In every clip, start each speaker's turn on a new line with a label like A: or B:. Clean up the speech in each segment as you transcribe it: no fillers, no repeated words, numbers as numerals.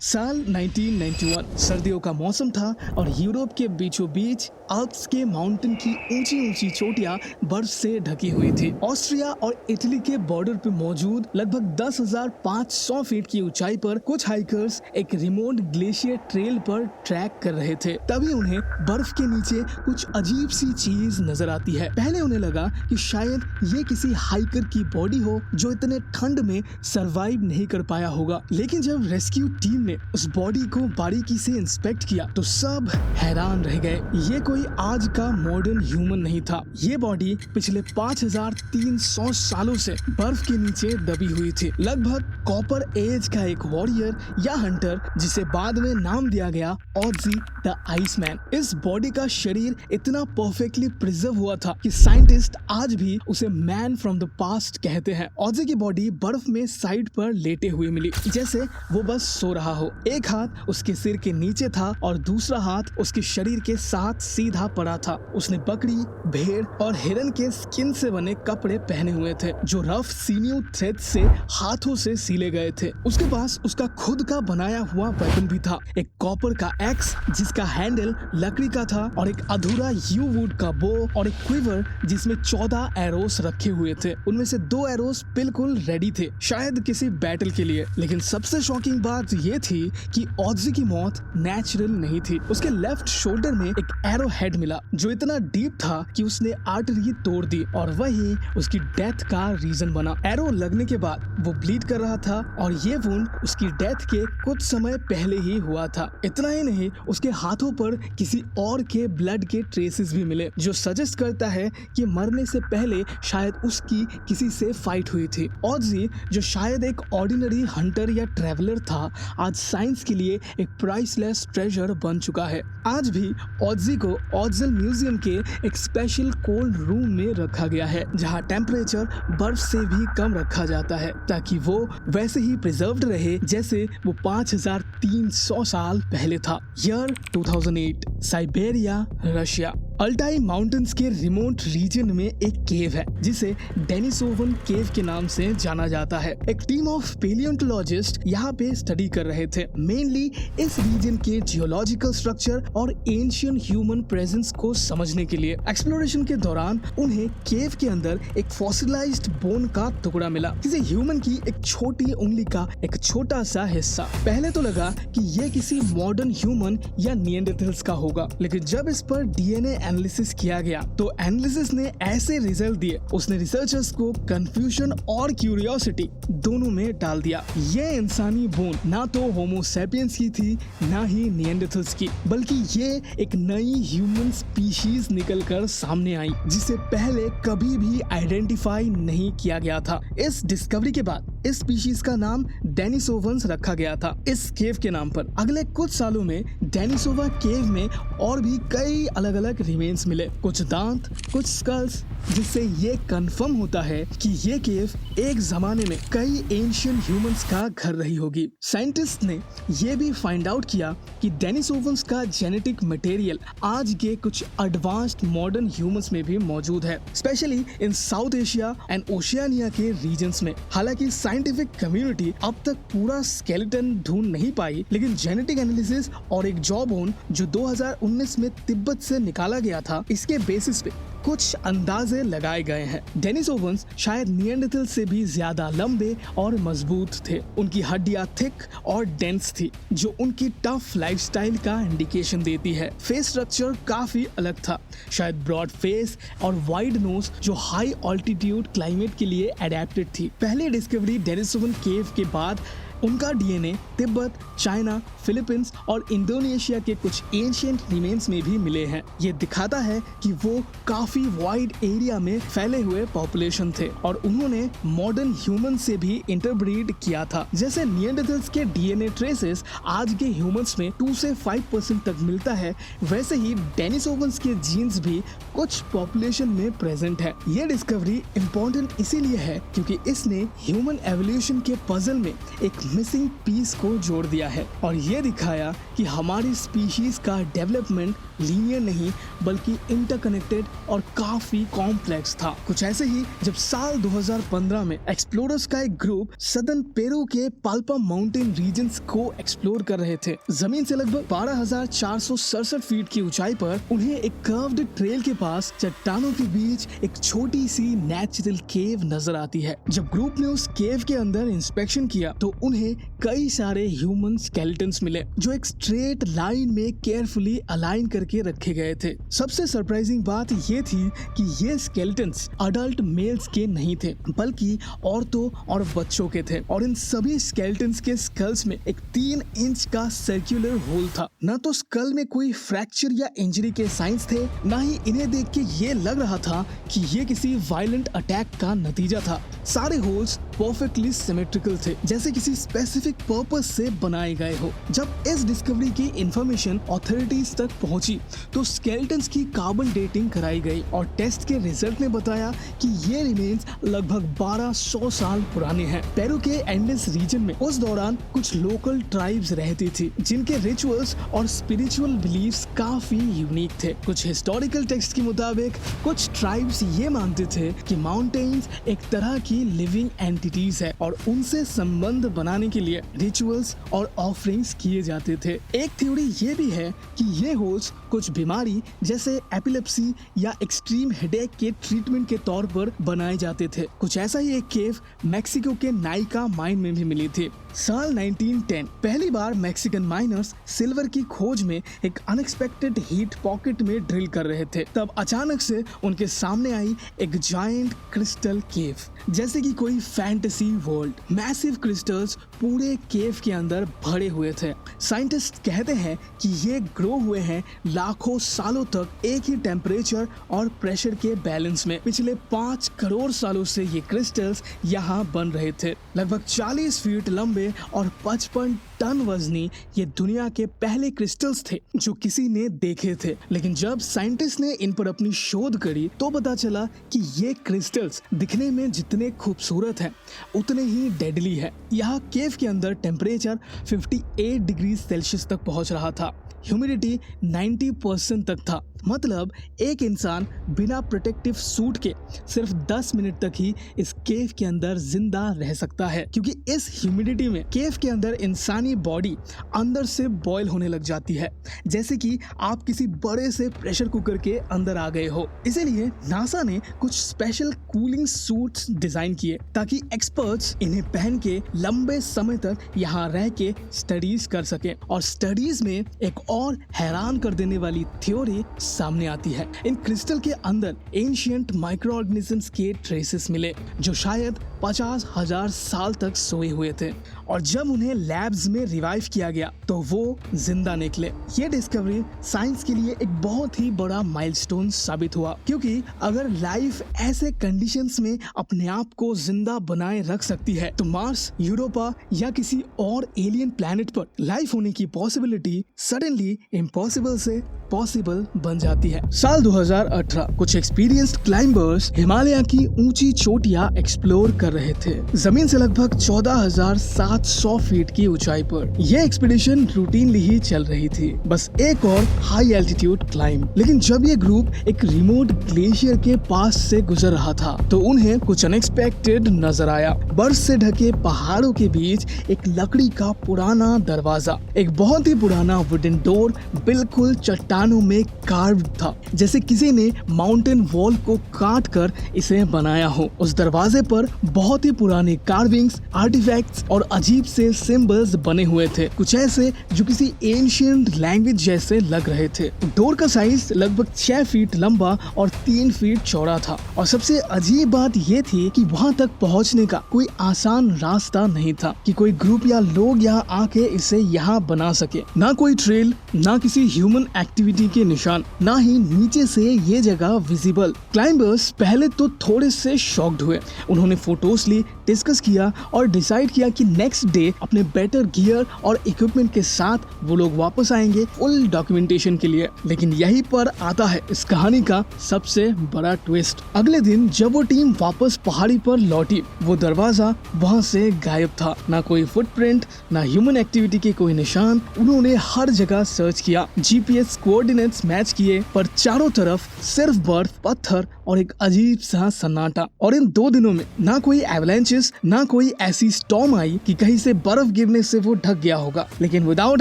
A: साल 1991 सर्दियों का मौसम था और यूरोप के बीचों बीच आल्प्स के माउंटेन की ऊंची ऊंची चोटियां बर्फ से ढकी हुई थी। ऑस्ट्रिया और इटली के बॉर्डर पर मौजूद लगभग 10,500 फीट की ऊंचाई पर कुछ हाइकर्स एक रिमोट ग्लेशियर ट्रेल पर ट्रैक कर रहे थे। तभी उन्हें बर्फ के नीचे कुछ अजीब सी चीज नजर आती है। पहले उन्हें लगा कि शायद ये किसी हाइकर की बॉडी हो जो इतने ठंड में सरवाइव नहीं कर पाया होगा, लेकिन जब रेस्क्यू टीम ने उस बॉडी को बारीकी से इंस्पेक्ट किया तो सब हैरान रह गए। ये कोई आज का मॉडर्न ह्यूमन नहीं था। ये बॉडी पिछले 5,300 सालों से बर्फ के नीचे दबी हुई थी। लगभग कॉपर एज का एक वॉरियर या हंटर जिसे बाद में नाम दिया गया ऑजी द आइसमैन। इस बॉडी का शरीर इतना परफेक्टली प्रिजर्व हुआ था कि साइंटिस्ट आज भी उसे मैन फ्रॉम द पास्ट कहते हैं। ऑजी की बॉडी बर्फ में साइड पर लेटे हुए मिली, जैसे वो बस सो रहा हो। एक हाथ उसके सिर के नीचे था और दूसरा हाथ उसके शरीर के साथ सीधा पड़ा था। उसने बकरी, भेड़ और हिरन के स्किन से बने कपड़े पहने हुए थे जो रफ सीनियो थ्रेड से हाथों से सिले गए थे। उसके पास उसका खुद का बनाया हुआ वेपन भी था, एक कॉपर का एक्स जिसका हैंडल लकड़ी का था और एक अधूरा यू वुड का बो और एक क्विवर जिसमें 14 एरोस रखे हुए थे। उनमें से 2 एरोस बिल्कुल रेडी थे, शायद किसी बैटल के लिए। लेकिन सबसे शॉकिंग बात ये थी कि ऑजी की मौत नेचुरल नहीं थी। उसके लेफ्ट शोल्डर में एक एरो हेड मिला जो इतना डीप था कि उसने आर्टरी तोड़ दी और वही उसकी डेथ का रीजन बना। एरो लगने के बाद वो ब्लीड कर रहा था और ये वुंड उसकी डेथ के कुछ समय पहले ही हुआ था। इतना ही नहीं, उसके हाथों पर किसी और के ब्लड के ट्रेसेस भी मिले जो सजेस्ट करता है कि मरने से पहले शायद उसकी किसी से फाइट हुई थी। ऑजी जो शायद एक ऑर्डिनरी हंटर या ट्रैवलर था, आज साइंस के लिए एक प्राइसलेस ट्रेजर बन चुका है। आज भी ऑजी को ऑक्सल म्यूजियम के एक स्पेशल कोल्ड रूम में रखा गया है जहां टेम्परेचर बर्फ से भी कम रखा जाता है ताकि वो वैसे ही प्रिजर्व्ड रहे जैसे वो 5,300 साल पहले था। Year 2008, Siberia, Russia. Altai mountains के रिमोट रीजन में एक केव है जिसे डेनिसोवन केव के नाम से जाना जाता है। एक टीम ऑफ पेलियोंटोलॉजिस्ट यहाँ पे स्टडी कर रहे थे, मेनली इस रीजन के जियोलॉजिकल स्ट्रक्चर और एंशियंट ह्यूमन प्रेजेंस को समझने के लिए। एक्सप्लोरेशन के दौरान उन्हें केव के अंदर एक फॉसिलाइज्ड बोन का टुकड़ा मिला, किसी ह्यूमन की एक छोटी उंगली का एक छोटा सा हिस्सा। पहले तो लगा कि ये किसी मॉडर्न ह्यूमन या निएंडरथैल्स का होगा, लेकिन जब इस पर डीएनए एनालिसिस किया गया तो एनालिसिस ने ऐसे रिजल्ट दिए, उसने रिसर्चर्स को कंफ्यूजन और क्यूरियोसिटी दोनों में डाल दिया। ये इंसानी बोन ना तो होमो सैपियंस की थी ना ही निएंडरथैल्स की, बल्कि ये एक नई ह्यूमन स्पीशीज निकलकर सामने आई जिसे पहले कभी भी आइडेंटिफाई नहीं किया गया था। इस डिस्कवरी के बाद इस स्पीशीज का नाम डेनिसोवंस रखा गया था इस केव के नाम पर। अगले कुछ सालों में डेनिसोवा केव में और भी कई अलग अलग रिमेन्स मिले, कुछ दांत, कुछ स्कल्स, जिससे ये कंफर्म होता है कि ये केव एक जमाने में कई एंशियंट ह्यूमंस का घर रही होगी। साइंटिस्ट ने ये भी फाइंड आउट किया कि डेनिसोवंस का जेनेटिक मटेरियल आज के कुछ एडवांस्ड मॉडर्न ह्यूमंस में भी मौजूद है, specially in south Asia and Oceania के रीजन्स में। हालांकि साइंटिफिक कम्युनिटी अब तक पूरा स्केलेटन ढूंढ नहीं पाई, लेकिन जेनेटिक एनालिसिस और एक जॉ बोन जो 2019 में तिब्बत से निकाला गया था, इसके बेसिस पे कुछ अंदाजे लगाए गए हैं। डेनिसोवंस शायद निएंडरथैल से भी ज्यादा लंबे और मजबूत थे। उनकी हड्डियां थिक और डेंस थी जो उनकी टफ लाइफस्टाइल का इंडिकेशन देती है। फेस स्ट्रक्चर काफी अलग था, शायद ब्रॉड फेस और वाइड नोज जो हाई ऑल्टीट्यूड क्लाइमेट के लिए एडेप्टेड थी। पहली डिस्कवरी डेनिसोवन केव के बाद उनका डीएनए तिब्बत, चाइना, फिलीपींस और इंडोनेशिया के कुछ एंशिएंट रिमेन्स में भी मिले हैं। ये दिखाता है कि वो काफी वाइड एरिया में फैले हुए पॉपुलेशन थे और उन्होंने मॉडर्न ह्यूमन से भी इंटरब्रीड किया था। जैसे निएंडरथैल्स के डीएनए ट्रेसेस आज के ह्यूमंस में 2 से 5% तक मिलता है, वैसे ही डेनिसोवंस के जीन्स भी कुछ पॉपुलेशन में प्रेजेंट है। ये डिस्कवरी इम्पोर्टेंट इसीलिए है क्योंकि इसने ह्यूमन एवोल्यूशन के पजल में एक मिसिंग पीस को जोड़ दिया है और ये दिखाया कि हमारी स्पीशीज का डेवलपमेंट लीनियर नहीं बल्कि इंटरकनेक्टेड और काफी कॉम्प्लेक्स था। कुछ ऐसे ही जब साल 2015 में एक्सप्लोरर्स का एक ग्रुप सदर्न पेरू के पाल्पा माउंटेन रीजन्स को एक्सप्लोर कर रहे थे। जमीन से लगभग 12,467 फीट की ऊंचाई पर उन्हें एक कर्व्ड ट्रेल के पास चट्टानों के बीच एक छोटी सी नेचुरल केव नजर आती है। जब ग्रुप ने उस केव के अंदर इंस्पेक्शन किया तो उन्हें कई सारे ह्यूमन स्केलेटन्स मिले जो एक स्ट्रेट लाइन में केयरफुली अलाइन करके रखे गए थे। सबसे सरप्राइजिंग बात ये थी कि ये स्केलेटन्स अडल्ट मेल्स के नहीं थे बल्कि औरतों और बच्चों के थे और इन सभी स्केलेटन्स के स्कल्स में एक 3 इंच का सर्कुलर होल था। न तो स्कल में कोई फ्रैक्चर या इंजरी के साइंस थे, न ही इन्हें देख के ये लग रहा था कि ये किसी वायलेंट अटैक का नतीजा था। सारे होल्स परफेक्टली सिमेट्रिकल थे, जैसे किसी स्पेसिफिक पर्पस से बनाए गए हो। जब इस डिस्कवरी की इंफॉर्मेशन ऑथोरिटीज तक पहुंची तो स्केलेटन्स की कार्बन डेटिंग कराई गई और टेस्ट के रिजल्ट ने बताया कि ये रिमेन्स लगभग 1200 साल पुराने हैं। पेरू के एंडेस रीजन में उस दौरान कुछ लोकल ट्राइब्स रहती थी जिनके रिचुअल्स और स्पिरिचुअल बिलीफ्स काफी यूनिक थे। कुछ हिस्टोरिकल टेक्स्ट के मुताबिक कुछ ट्राइब्स ये मानते थे कि माउंटेन्स एक तरह की लिविंग एंटिटीज है और उनसे संबंध बनाने के लिए रिचुअल्स और ऑफरिंग्स किए जाते थे। एक थ्योरी ये भी है कि ये होल्स कुछ बीमारी जैसे एपिलेप्सी या एक्सट्रीम हेडेक के ट्रीटमेंट के तौर पर बनाए जाते थे। कुछ ऐसा ही एक केव मैक्सिको के नाइका माइन में भी मिली थी। साल 1910 पहली बार मैक्सिकन माइनर्स सिल्वर की खोज में एक अनएक्सपेक्टेड हीट पॉकेट में ड्रिल कर रहे थे। तब अचानक से उनके सामने आई एक जायंट क्रिस्टल केव, जैसे कि कोई फैंटेसी वर्ल्ड। मैसिव क्रिस्टल्स पूरे केव के अंदर भरे हुए थे। साइंटिस्ट कहते हैं कि ये ग्रो हुए हैं लाखों सालों तक एक ही टेम्परेचर और प्रेशर के बैलेंस में। पिछले 5 करोड़ सालों से ये क्रिस्टल्स यहाँ बन रहे थे। लगभग 40 फीट लंबे और 55 टन वजनी ये दुनिया के पहले क्रिस्टल्स थे जो किसी ने देखे थे। लेकिन जब साइंटिस्ट ने इन पर अपनी शोध करी तो पता चला कि ये क्रिस्टल्स दिखने में जितने खूबसूरत हैं उतने ही डेडली है। यहाँ केव के अंदर टेम्परेचर 58 डिग्री सेल्सियस तक पहुंच रहा था। ह्यूमिडिटी 90% तक था। मतलब एक इंसान बिना प्रोटेक्टिव सूट के सिर्फ 10 मिनट तक ही इस केव के अंदर जिंदा रह सकता है, क्योंकि इस ह्यूमिडिटी में केव के अंदर इंसानी बॉडी अंदर से बॉयल होने लग जाती है, जैसे कि आप किसी बड़े से प्रेशर कुकर के अंदर आ गए हो। इसीलिए नासा ने कुछ स्पेशल कूलिंग सूट्स डिजाइन किए ताकि एक्सपर्ट्स इन्हें पहन के लंबे समय तक यहाँ रह के स्टडीज कर सके। और स्टडीज में एक और हैरान कर देने वाली थ्योरी सामने आती है। इन क्रिस्टल के अंदर एंशिएंट माइक्रो ऑर्गेनिजम्स के ट्रेसेस मिले जो शायद 50,000 साल तक सोए हुए थे और जब उन्हें लैब्स में रिवाइव किया गया तो वो जिंदा निकले। ये डिस्कवरी साइंस के लिए एक बहुत ही बड़ा माइलस्टोन साबित हुआ, क्योंकि अगर लाइफ ऐसे कंडीशंस में अपने आप को जिंदा बनाए रख सकती है तो मार्स, यूरोपा या किसी और एलियन प्लैनेट पर लाइफ होने की पॉसिबिलिटी सडनली इम्पॉसिबल से पॉसिबल बन जाती है। साल 2018 कुछ एक्सपीरियंस्ड क्लाइंबर्स हिमालय की ऊंची चोटियां एक्सप्लोर कर रहे थे, जमीन से लगभग 14,700 फीट की ऊंचाई पर। यह एक्सपीडिशन रूटीनली ही चल रही थी, बस एक और हाई एल्टीट्यूड क्लाइंब। लेकिन जब ये ग्रुप एक रिमोट ग्लेशियर के पास से गुजर रहा था तो उन्हें कुछ अनएक्सपेक्टेड नजर आया। बर्फ से ढके पहाड़ों के बीच एक लकड़ी का पुराना दरवाजा, एक बहुत ही पुराना वुडन डोर बिल्कुल चट्टानों में कार्व्ड था, जैसे किसी ने माउंटेन वॉल को काट कर इसे बनाया हो। उस दरवाजे पर बहुत ही पुराने कार्विंग्स, आर्टिफैक्ट्स और अजीब से सिंबल्स बने हुए थे, कुछ ऐसे जो किसी एंशिएंट लैंग्वेज जैसे लग रहे थे। डोर का साइज लगभग 6 फीट लंबा और 3 फीट चौड़ा था और सबसे अजीब बात ये थी कि वहां तक पहुंचने का कोई आसान रास्ता नहीं था कि कोई ग्रुप या लोग यहाँ आके इसे यहाँ बना सके। ना कोई ट्रेल, ना किसी ह्यूमन एक्टिविटी के निशान, ना ही नीचे से ये जगह विजिबल। क्लाइंबर्स पहले तो थोड़े से शॉक्ड हुए। उन्होंने फोटोज ली, डिस्कस किया और डिसाइड किया कि नेक्स्ट नेक्स्ट डे अपने बेटर गियर और इक्विपमेंट के साथ वो लोग वापस आएंगे फुल डॉक्यूमेंटेशन के लिए। लेकिन यहीं पर आता है इस कहानी का सबसे बड़ा ट्विस्ट। अगले दिन जब वो टीम वापस पहाड़ी पर लौटी, वो दरवाजा वहाँ से गायब था। ना कोई फुटप्रिंट, ना ह्यूमन एक्टिविटी के कोई निशान। उन्होंने हर जगह सर्च किया, जीपीएस कोऑर्डिनेट्स मैच किए, पर चारों तरफ सिर्फ बर्फ, पत्थर और एक अजीब सा सन्नाटा। और इन 2 दिनों में ना कोई एवलांचेस, ना कोई ऐसी स्टॉर्म आई कि कहीं से बर्फ गिरने से वो ढक गया होगा। लेकिन विदाउट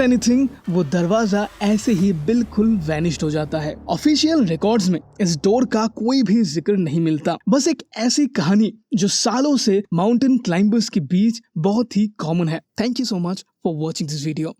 A: एनीथिंग वो दरवाजा ऐसे ही बिल्कुल वैनिश्ड हो जाता है। ऑफिशियल रिकॉर्ड्स में इस डोर का कोई भी जिक्र नहीं मिलता। बस एक ऐसी कहानी जो सालों से माउंटेन क्लाइंबर्स के बीच बहुत ही कॉमन है। Thank you so much for watching this video.